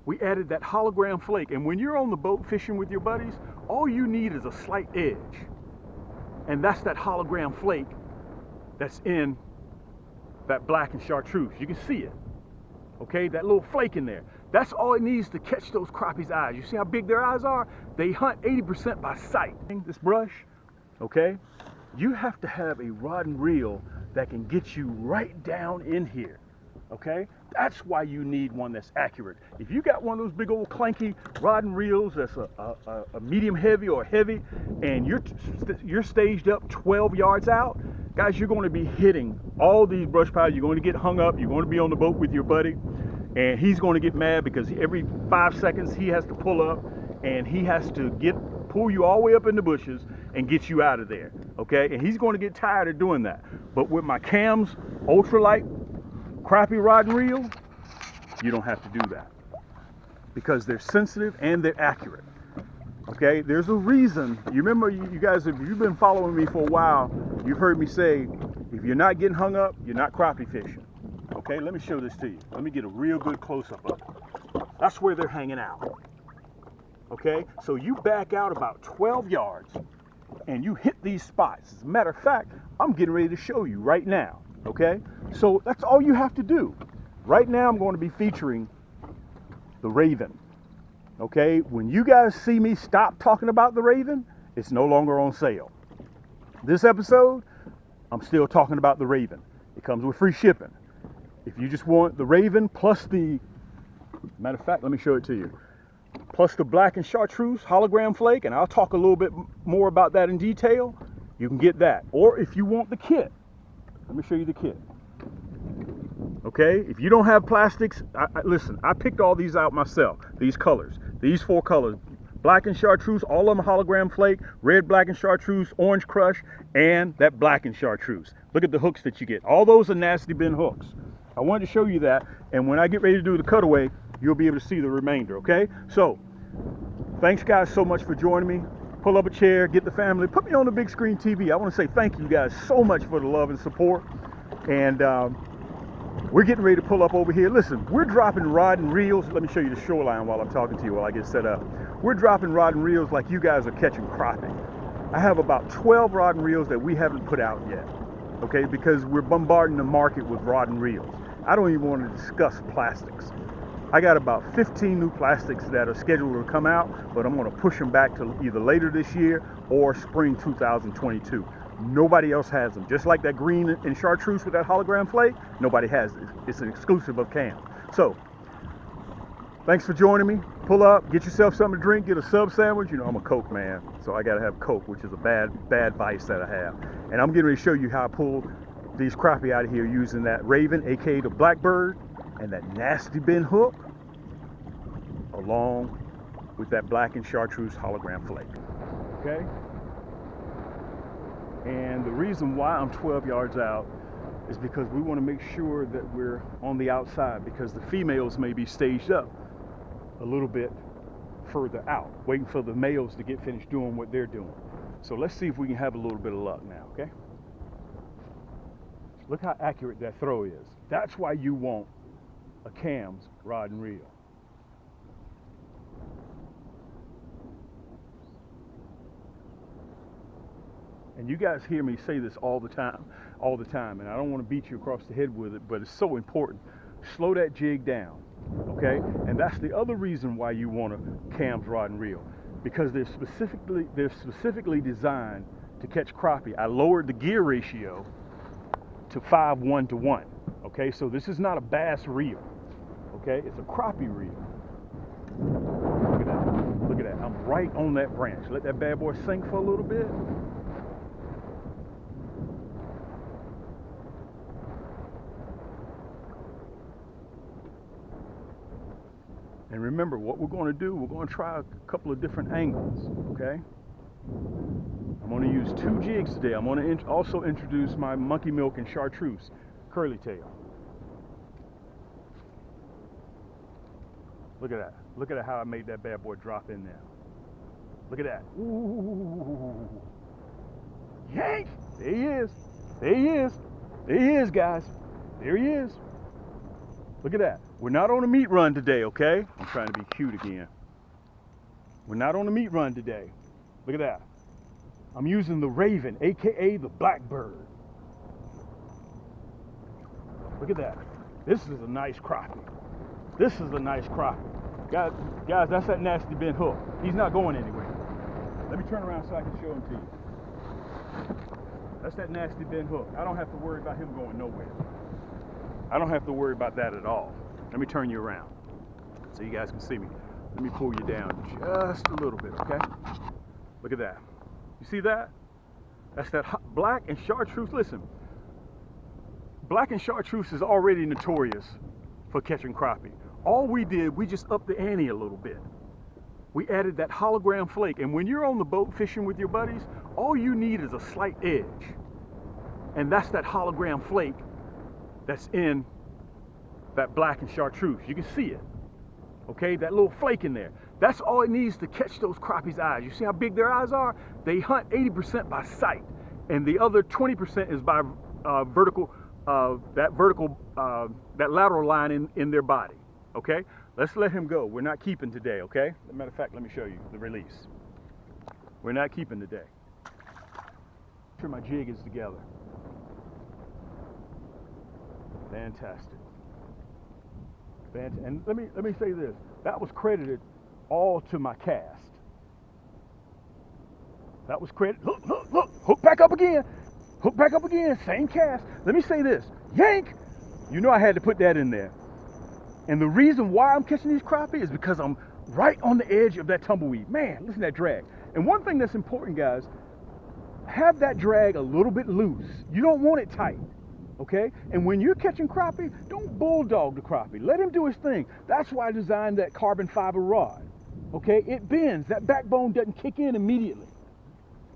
we added that hologram flake. And when you're on the boat fishing with your buddies, all you need is a slight edge. And that's that hologram flake that's in that black and chartreuse. You can see it, okay? That little flake in there. That's all it needs to catch those crappies' eyes. You see how big their eyes are? They hunt 80% by sight. This brush, okay? You have to have a rod and reel that can get you right down in here, okay? That's why you need one that's accurate. If you got one of those big old clanky rod and reels that's a medium heavy or heavy, and you're staged up 12 yards out, guys, you're going to be hitting all these brush piles. You're going to get hung up. You're going to be on the boat with your buddy, and he's going to get mad because every 5 seconds he has to pull up, and he has to pull you all the way up in the bushes and get you out of there, okay? And he's going to get tired of doing that. But with my Cam's ultralight crappie rod and reel, you don't have to do that because they're sensitive and they're accurate, okay? There's a reason. You remember, you guys, if you've been following me for a while, you've heard me say, if you're not getting hung up, you're not crappie fishing, okay? Let me show this to you. Let me get a real good close-up of it. That's where they're hanging out, okay? So you back out about 12 yards and you hit these spots. As a matter of fact, I'm getting ready to show you right now, okay? So that's all you have to do. Right now I'm going to be featuring the Raven, okay? When you guys see me stop talking about the Raven, it's no longer on sale. This episode, I'm still talking about the Raven. It comes with free shipping. If you just want the Raven plus the, matter of fact, let me show it to you, plus the black and chartreuse hologram flake, and I'll talk a little bit more about that in detail, you can get that. Or if you want the kit, let me show you the kit. Okay, if you don't have plastics, listen, I picked all these out myself, these colors, these 4 colors, black and chartreuse, all of them hologram flake, red, black and chartreuse, orange crush, and that black and chartreuse. Look at the hooks that you get. All those are nasty bin hooks. I wanted to show you that, and when I get ready to do the cutaway, you'll be able to see the remainder, okay? So, thanks guys so much for joining me. Pull up a chair, get the family, put me on the big screen TV. I want to say thank you guys so much for the love and support. And we're getting ready to pull up over here. Listen, we're dropping rod and reels. Let me show you the shoreline while I'm talking to you, while I get set up. We're dropping rod and reels like you guys are catching crappie. I have about 12 rod and reels that we haven't put out yet, okay? Because we're bombarding the market with rod and reels. I don't even want to discuss plastics. I got about 15 new plastics that are scheduled to come out, but I'm going to push them back to either later this year or spring 2022. Nobody else has them. Just like that green and chartreuse with that hologram flake, nobody has it. It's an exclusive of Cam. So, thanks for joining me. Pull up, get yourself something to drink, get a sub sandwich. You know, I'm a Coke man, so I got to have Coke, which is a bad vice that I have. And I'm getting ready to show you how I pull these crappie out of here using that Raven, aka the Blackbird, and that nasty bin hook, along with that black and chartreuse hologram flake, okay? And the reason why I'm 12 yards out is because we want to make sure that we're on the outside, because the females may be staged up a little bit further out, waiting for the males to get finished doing what they're doing. So let's see if we can have a little bit of luck now, okay? Look how accurate that throw is. That's why you want a Cam's rod and reel. And you guys hear me say this all the time, and I don't want to beat you across the head with it, but it's so important. Slow that jig down, okay? And that's the other reason why you want a Cam's rod and reel, because they're specifically designed to catch crappie. I lowered the gear ratio to 5:1 to 1, okay? So this is not a bass reel, okay? It's a crappie reel. Look at that, look at that. I'm right on that branch. Let that bad boy sink for a little bit. And remember, what we're going to do, we're going to try a couple of different angles, okay? I'm going to use 2 jigs today. I'm going to also introduce my monkey milk and chartreuse curly tail. Look at that. Look at how I made that bad boy drop in there. Look at that. Ooh. Yank! There he is. There he is. There he is, guys. There he is. Look at that. We're not on a meat run today, okay? I'm trying to be cute again. We're not on a meat run today. Look at that. I'm using the Raven, AKA the Blackbird. Look at that. This is a nice crappie. This is a nice crappie. Guys, that's that nasty bent hook. He's not going anywhere. Let me turn around so I can show him to you. That's that nasty bent hook. I don't have to worry about him going nowhere. I don't have to worry about that at all. Let me turn you around so you guys can see me. Let me pull you down just a little bit, okay? Look at that. You see that? That's that black and chartreuse. Listen, black and chartreuse is already notorious for catching crappie. All we did, we just upped the ante a little bit. We added that hologram flake, and when you're on the boat fishing with your buddies, all you need is a slight edge. And that's that hologram flake that's in that black and chartreuse. You can see it, okay? That little flake in there. That's all it needs to catch those crappie's eyes. You see how big their eyes are? They hunt 80% by sight, and the other 20% is by that lateral line in their body, okay? Let's let him go. We're not keeping today, okay? As a matter of fact, let me show you the release. We're not keeping today. Make sure my jig is together. Fantastic. And let me say this. That was credited all to my cast. That was credited. Look, hook back up again. Hook back up again, same cast. Let me say this, yank. You know I had to put that in there. And the reason why I'm catching these crappie is because I'm right on the edge of that tumbleweed. Man, listen to that drag. And one thing that's important, guys, have that drag a little bit loose. You don't want it tight, okay? And when you're catching crappie, don't bulldog the crappie. Let him do his thing. That's why I designed that carbon fiber rod, okay? It bends, that backbone doesn't kick in immediately.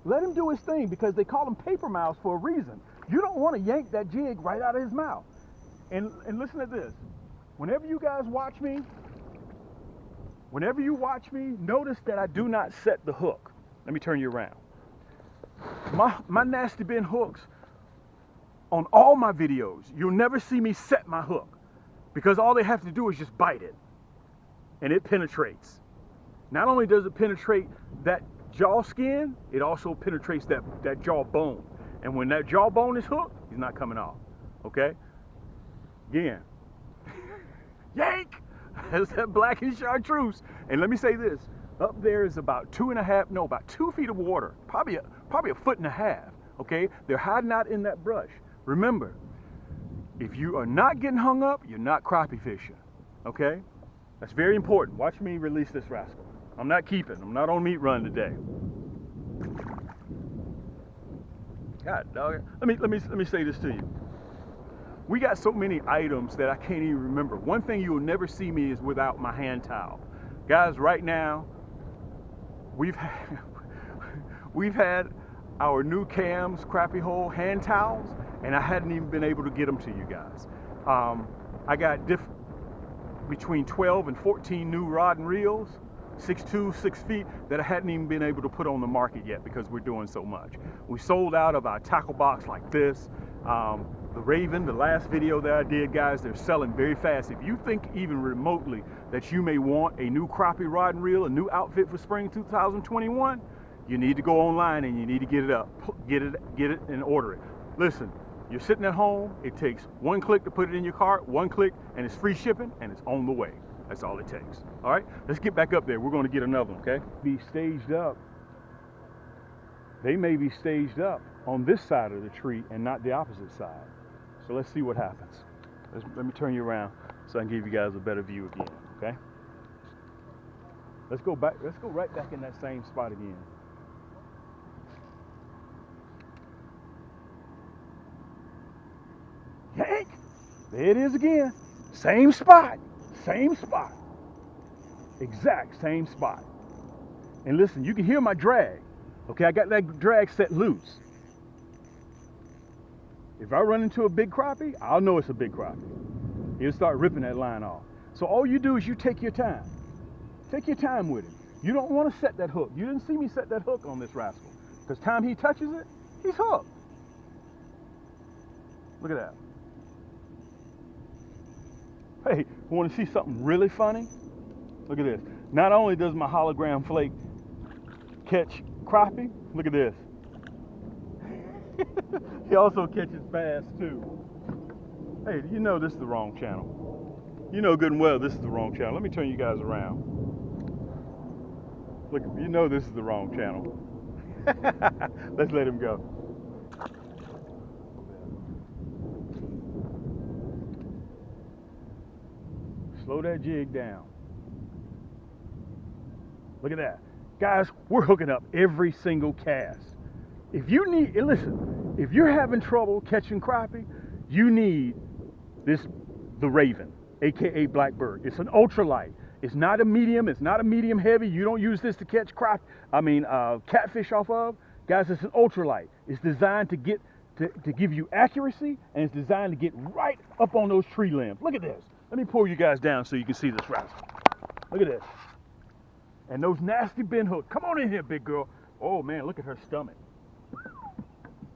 Let him do his thing, because they call them paper mouths for a reason. You don't want to yank that jig right out of his mouth. And listen to this. Whenever you guys watch me, notice that I do not set the hook. Let me turn you around. My nasty bend hooks, on all my videos, you'll never see me set my hook, because all they have to do is just bite it, and it penetrates. Not only does it penetrate that jaw skin, it also penetrates that jaw bone. And when that jaw bone is hooked, he's not coming off, okay? Again, yank! That's that black and chartreuse. And let me say this, up there is about 2 feet of water, probably a foot and a half, okay? They're hiding out in that brush. Remember, if you are not getting hung up, you're not crappie fishing, okay? That's very important. Watch me release this rascal. I'm not keeping. I'm not on meat run today. God dog. Let me say this to you. We got so many items that I can't even remember. One thing you will never see me is without my hand towel. Guys, right now, we've had our new Cam's crappie hole hand towels, and I hadn't even been able to get them to you guys. I got between 12 and 14 new rod and reels, 6'2", 6 feet, that I hadn't even been able to put on the market yet because we're doing so much. We sold out of our tackle box like this. The Raven, the last video that I did, guys, they're selling very fast. If you think even remotely that you may want a new crappie rod and reel, a new outfit for spring 2021, you need to go online and you need to get it and order it. Listen, you're sitting at home, it takes one click to put it in your cart, one click, and it's free shipping, and it's on the way. That's all it takes. All right, let's get back up there. We're going to get another one, okay? Be staged up. They may be staged up on this side of the tree and not the opposite side. So let's see what happens. Let me turn you around so I can give you guys a better view again, okay? Let's go back. Let's go right back in that same spot again. Yank! There it is again. Same spot. Same spot. Exact same spot. And listen, you can hear my drag. Okay, I got that drag set loose. If I run into a big crappie, I'll know it's a big crappie. He'll start ripping that line off. So all you do is you take your time. Take your time with it. You don't want to set that hook. You didn't see me set that hook on this rascal. Because time he touches it, he's hooked. Look at that. Hey, want to see something really funny? Look at this. Not only does my hologram flake catch crappie, look at this. He also catches bass too. Hey, you know this is the wrong channel. You know good and well this is the wrong channel. Let me turn you guys around. Look, you know this is the wrong channel. Let's let him go. Slow that jig down. Look at that. Guys, we're hooking up every single cast. If you need, listen, if you're having trouble catching crappie, you need the Raven, aka Blackbird. It's an ultralight. It's not a medium. It's not a medium heavy. You don't use this to catch catfish off of. Guys, it's an ultralight. It's designed to give you accuracy, and it's designed to get right up on those tree limbs. Look at this. Let me pull you guys down so you can see this rascal. Look at this. And those nasty bend hooks. Come on in here, big girl. Oh man, look at her stomach.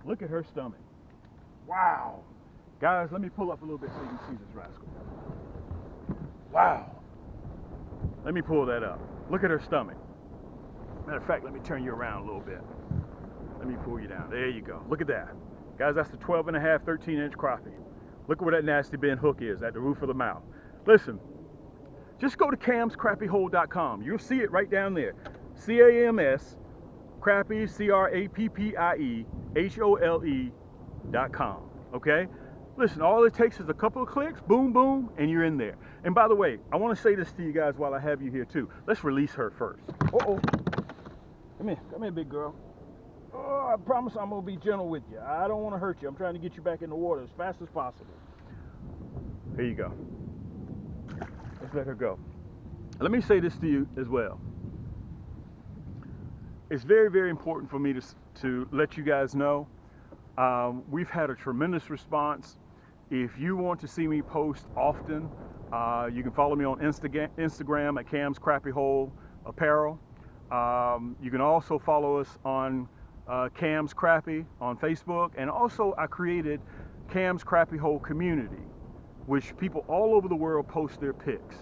Look at her stomach. Wow. Guys, let me pull up a little bit so you can see this rascal. Wow. Let me pull that up. Look at her stomach. Matter of fact, let me turn you around a little bit. Let me pull you down. There you go. Look at that. Guys, that's the 12.5, 13-inch crappie. Look at where that nasty bend hook is, at the roof of the mouth. Listen, just go to camscrappiehole.com. You'll see it right down there. C-A-M-S, Crappie, C-R-A-P-P-I-E-H-O-L-E.com. Okay? Listen, all it takes is a couple of clicks, boom, boom, and you're in there. And by the way, I want to say this to you guys while I have you here too. Let's release her first. Uh-oh. Come here, big girl. Oh, I promise I'm going to be gentle with you. I don't want to hurt you. I'm trying to get you back in the water as fast as possible. Here you go. Let's let her go. Let me say this to you as well. It's very, very important for me to let you guys know. We've had a tremendous response. If you want to see me post often, you can follow me on Instagram at Cam's Crappie Hole Apparel. You can also follow us on Cam's Crappie on Facebook, and also I created Cam's Crappie Hole Community, which people all over the world post their pics,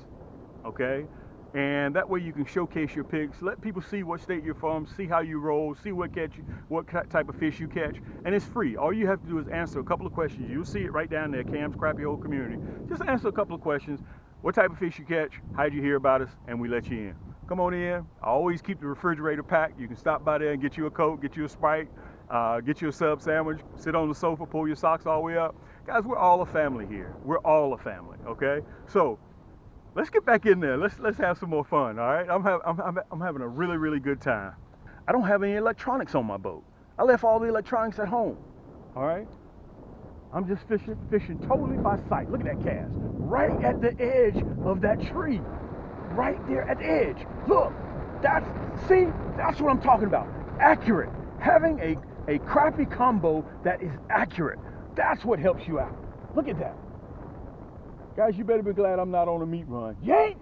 okay? And that way you can showcase your pics, let people see what state you're from, see how you roll, see what type of fish you catch, and it's free. All you have to do is answer a couple of questions. You'll see it right down there, Cam's Crappie Hole Community. Just answer a couple of questions. What type of fish you catch, how'd you hear about us, and we let you in. Come on in. I always keep the refrigerator packed. You can stop by there and get you a Coke, get you a Sprite, get you a sub sandwich, sit on the sofa, pull your socks all the way up. Guys, we're all a family here. We're all a family, okay? So let's get back in there. Let's have some more fun, all right? I'm having a really, really good time. I don't have any electronics on my boat. I left all the electronics at home, all right? I'm just fishing totally by sight. Look at that cast. Right at the edge of that tree. Right there at the edge. Look, that's what I'm talking about. Accurate. Having a crappie combo that is accurate. That's what helps you out. Look at that. Guys, you better be glad I'm not on a meat run. Yank!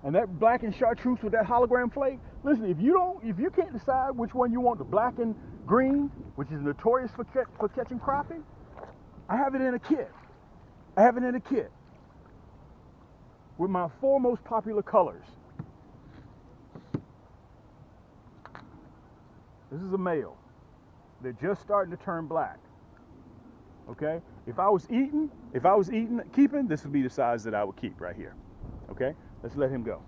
And that black and chartreuse with that hologram flake, listen, if you can't decide which one you want, the black and green, which is notorious for catching crappie, I have it in a kit. With my 4 most popular colors. This is a male. They're just starting to turn black. Okay? If I was keeping, this would be the size that I would keep right here. Okay? Let's let him go.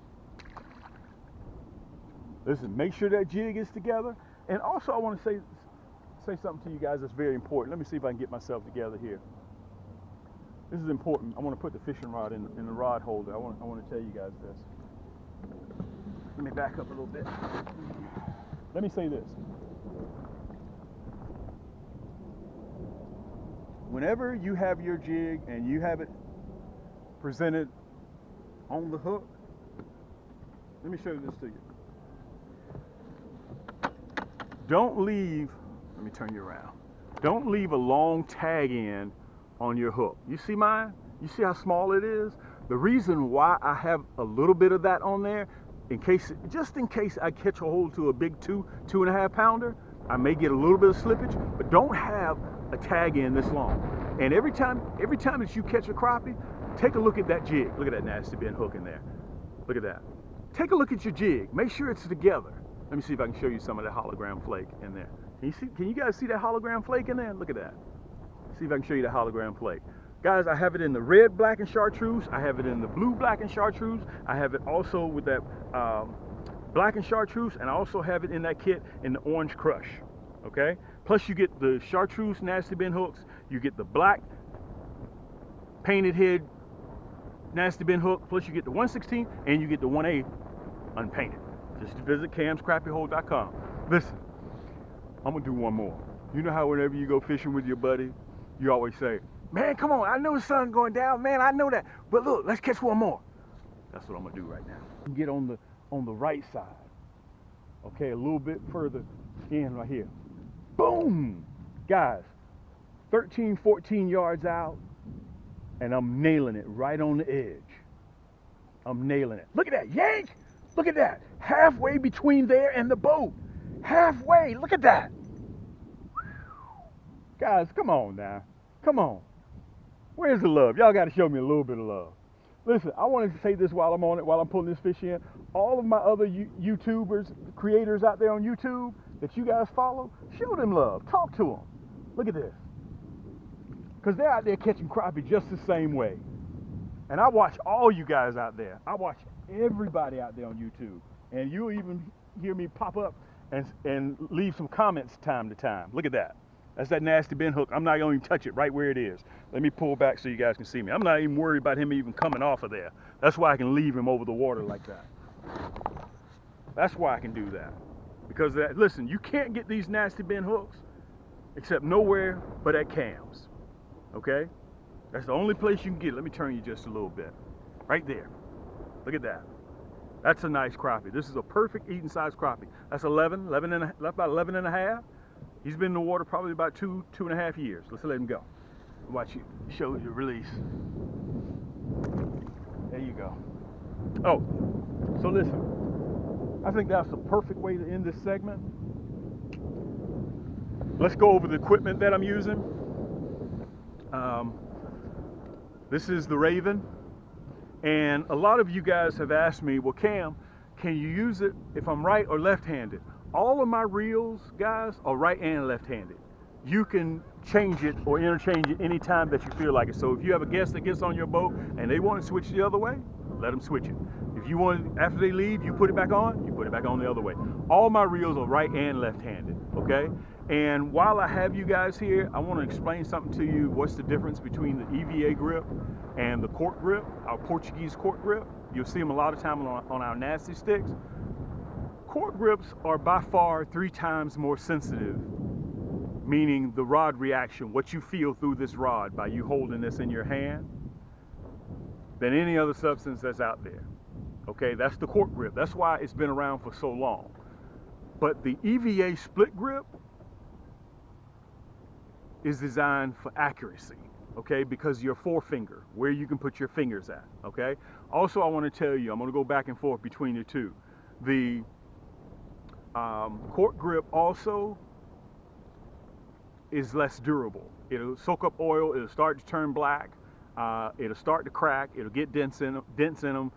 Listen, make sure that jig is together. And also I want to say something to you guys that's very important. Let me see if I can get myself together here. This is important. I want to put the fishing rod in the rod holder. I want to tell you guys this. Let me back up a little bit. Let me say this. Whenever you have your jig and you have it presented on the hook, let me show this to you. Don't leave, let me turn you around. Don't leave a long tag in on your hook. You see mine? You see how small it is? The reason why I have a little bit of that on there, just in case I catch a hold to a big 2.5 pounder, I may get a little bit of slippage, but don't have a tag in this long. And every time that you catch a crappie, take a look at that jig. Look at that nasty bent hook in there. Look at that. Take a look at your jig. Make sure it's together. Let me see if I can show you some of that hologram flake in there. Can you guys see that hologram flake in there? Look at that. See if I can show you the hologram flake. Guys, I have it in the red, black, and chartreuse. I have it in the blue, black, and chartreuse. I have it also with that black and chartreuse, and I also have it in that kit in the orange crush. Okay? Plus you get the chartreuse nasty bent hooks. You get the black painted head nasty bent hook. Plus you get the 1/16 and you get the 1/8 unpainted. Just visit camscrappyhole.com. Listen, I'm gonna do one more. You know how whenever you go fishing with your buddy, you always say, man, come on, I know the sun's going down, man, I know that, but look, let's catch one more. That's what I'm gonna do right now. Get on the right side. Okay, a little bit further in right here. Boom! Guys, 13, 14 yards out, and I'm nailing it right on the edge. I'm nailing it. Look at that, yank! Look at that, halfway between there and the boat. Halfway, look at that. Guys, come on now, come on. Where's the love? Y'all gotta show me a little bit of love. Listen, I wanted to say this while I'm on it, while I'm pulling this fish in. All of my other YouTubers, creators out there on YouTube that you guys follow, show them love, talk to them. Look at this. Because they're out there catching crappie just the same way. And I watch all you guys out there. I watch everybody out there on YouTube. And you'll even hear me pop up and leave some comments time to time. Look at that. That's that nasty bent hook. I'm not going to even touch it right where it is. Let me pull back so you guys can see me. I'm not even worried about him even coming off of there. That's why I can leave him over the water like that. That's why I can do that. Because, listen, you can't get these nasty bent hooks except nowhere but at Cam's. Okay? That's the only place you can get it. Let me turn you just a little bit. Right there. Look at that. That's a nice crappie. This is a perfect eating size crappie. That's about 11 and a half. He's been in the water probably about 2.5 years. Let's let him go. Watch you show you release. There you go. Oh, so listen, I think that's the perfect way to end this segment. Let's go over the equipment that I'm using. This is the Raven, and a lot of you guys have asked me, well, Cam, can you use it if I'm right or left-handed? All of my reels, guys, are right and left-handed. You can change it or interchange it anytime that you feel like it. So if you have a guest that gets on your boat and they want to switch the other way, let them switch it. If you want, after they leave, you put it back on, you put it back on the other way. All my reels are right and left-handed, okay? And while I have you guys here, I want to explain something to you. What's the difference between the EVA grip and the cork grip, our Portuguese cork grip? You'll see them a lot of time on our nasty sticks. Cork grips are by far 3 times more sensitive, meaning the rod reaction, what you feel through this rod by you holding this in your hand, than any other substance that's out there. Okay, that's the cork grip. That's why it's been around for so long. But the EVA split grip is designed for accuracy, okay, because your forefinger, where you can put your fingers at, okay? Also, I want to tell you, I'm going to go back and forth between the two. The cork grip also is less durable. It'll soak up oil, it'll start to turn black, it'll start to crack, it'll get dents in them,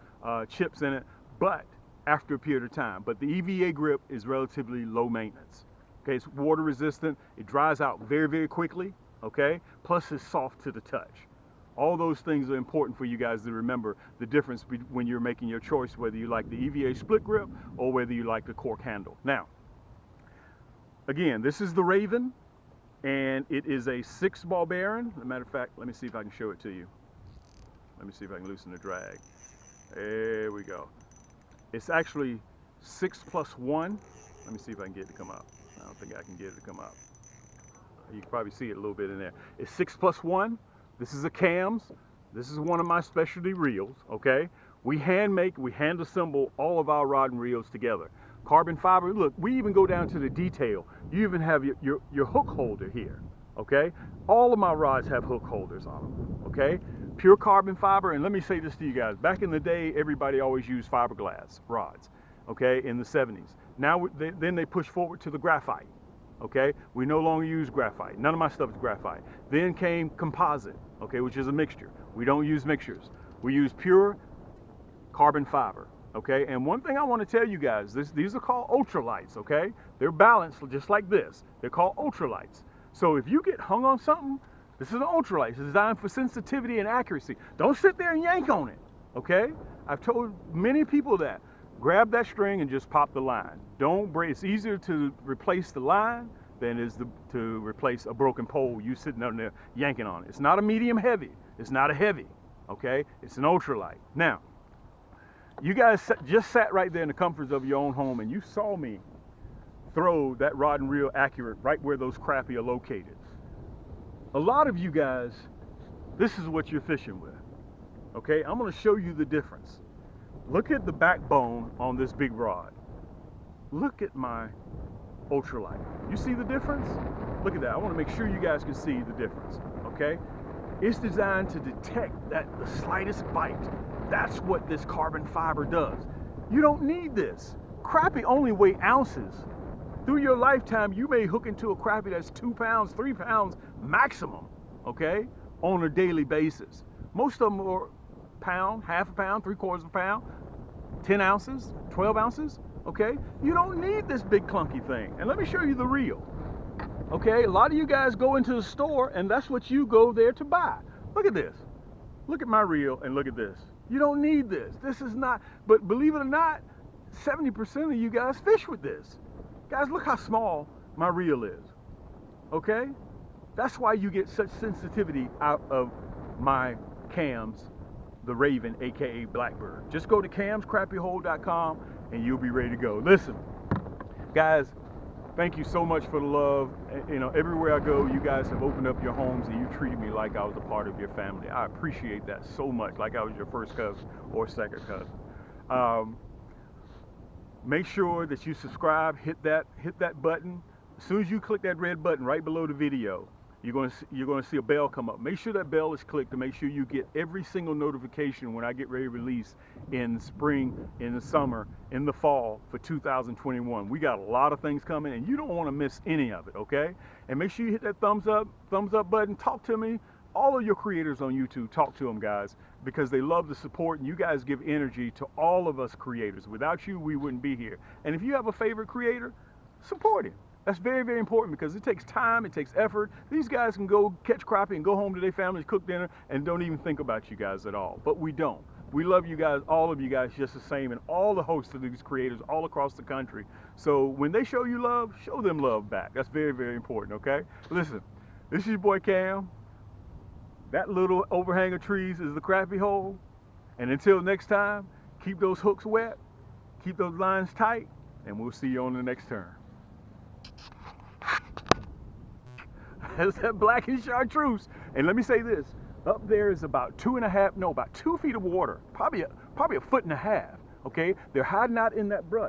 chips in it, but after a period of time. But the EVA grip is relatively low maintenance. Okay, it's water resistant, it dries out very, very quickly, okay? Plus it's soft to the touch. All those things are important for you guys to remember the difference when you're making your choice, whether you like the EVA split grip or whether you like the cork handle. Now, again, this is the Raven, and it is a 6 ball bearing. As a matter of fact, let me see if I can show it to you. Let me see if I can loosen the drag. There we go. It's actually 6 plus 1. Let me see if I can get it to come up. I don't think I can get it to come up. You can probably see it a little bit in there. It's 6 plus 1. This is a Cam's. This is one of my specialty reels, okay? We hand assemble all of our rod and reels together. Carbon fiber, look, we even go down to the detail. You even have your hook holder here, okay? All of my rods have hook holders on them, okay? Pure carbon fiber, and let me say this to you guys. Back in the day, everybody always used fiberglass rods, okay, in the 70s. Now, then they push forward to the graphite, Okay, we no longer use graphite. None of my stuff is graphite. Then came composite, okay, which is a mixture. We don't use mixtures. We use pure carbon fiber, okay? And one thing I want to tell you guys, these are called ultralights, okay? They're balanced just like this. They're called ultralights. So if you get hung on something, this is an ultralight. It's designed for sensitivity and accuracy. Don't sit there and yank on it, okay? I've told many people that. Grab that string and just pop the line. Don't break. It's easier to replace the line than it is to replace a broken pole you sitting down there yanking on it. It's not a medium heavy. It's not a heavy, okay? It's an ultralight. Now, you guys just sat right there in the comforts of your own home and you saw me throw that rod and reel accurate right where those crappie are located. A lot of you guys, this is what you're fishing with, okay? I'm gonna show you the difference. Look at the backbone on this big rod. Look at my ultralight. You see the difference? Look at that. I want to make sure you guys can see the difference, okay? It's designed to detect the slightest bite. That's what this carbon fiber does. You don't need this. Crappie only weigh ounces. Through your lifetime, you may hook into a crappie that's 2 pounds, 3 pounds maximum, okay, on a daily basis. Most of them are pound, half a pound, 3/4 of a pound, 10 ounces, 12 ounces, okay? You don't need this big clunky thing. And let me show you the reel, okay? A lot of you guys go into the store and that's what you go there to buy. Look at this. Look at my reel and look at this. You don't need this. This is not, but believe it or not, 70% of you guys fish with this. Guys, look how small my reel is, okay? That's why you get such sensitivity out of my cams, the Raven, aka Blackbird. Just go to camscrappyhole.com and you'll be ready to go. Listen, guys, thank you so much for the love. You know, everywhere I go, you guys have opened up your homes and you treated me like I was a part of your family. I appreciate that so much, like I was your first cousin or second cousin. Make sure that you subscribe, hit that button. As soon as you click that red button right below the video, you're going to see a bell come up. Make sure that bell is clicked to make sure you get every single notification when I get ready to release in the spring, in the summer, in the fall for 2021. We got a lot of things coming and you don't want to miss any of it, okay? And make sure you hit that thumbs up button. Talk to me. All of your creators on YouTube, talk to them, guys, because they love the support and you guys give energy to all of us creators. Without you, we wouldn't be here. And if you have a favorite creator, support him. That's very, very important because it takes time, it takes effort. These guys can go catch crappie and go home to their families, cook dinner, and don't even think about you guys at all. But we don't. We love you guys, all of you guys just the same, and all the hosts of these creators all across the country. So when they show you love, show them love back. That's very, very important, okay? Listen, this is your boy Cam. That little overhang of trees is the crappie hole. And until next time, keep those hooks wet, keep those lines tight, and we'll see you on the next turn. That's that black and chartreuse. And let me say this, up there is about 2 feet of water, probably a 1.5 feet, okay? They're hiding out in that brush.